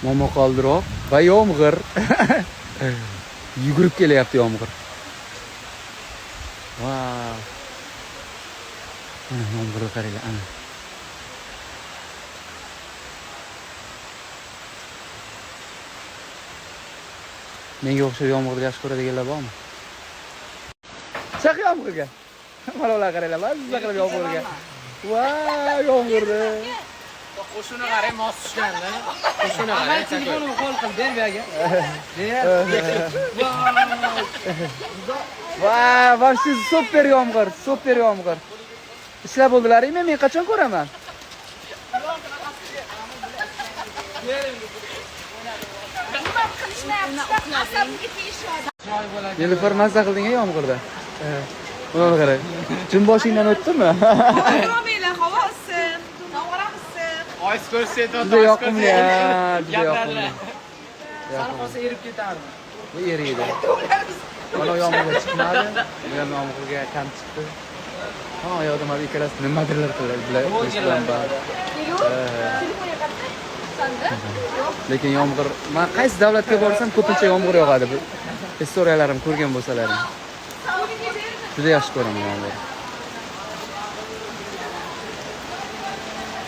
momaqaldiroq va yomg'ir. Yugurib kelyapti yomg'ir. Vau. Ana yomg'irga qaranglar, ana. Menga o'xshab yomg'irni yaxshi ko'radiganlar bormi? Chaq yomg'irga. Mana ular qaranglar, mazza qilib yomg'irga. Vau, yomg'irni. Qo'shini qarang, mos tushganda. Qo'shini qarang. Telefonimni qo'l qilib ber bu yerga. Vau, вообще super yomg'ir, super yomg'ir. Ishlab bo'ldilaringmi? Men qachon ko'raman? Nilufar mazza qilding-a yomg'irda? Buni qarang. Jin boshingdan o'tdimi? Havo issiq, yomg'ir issiq. Oys ko'rsatdi, Juda yoqimli, juda yoqimli. Sal qolsa erib ketardi. Bu eriydi. Mana yomg'ir chiqmadi. Bu ham yomg'irga kam chiqdi. Ha, yo'qda mana ikkalasi nimadirlar qiladi. Lekin yomg'ir, men qaysi davlatga borsam ko'pincha yomg'ir yog'adi. Historiyalarim ko'rgan bo'lsalaring. Juda yaxshi ko'raman yomg'ir.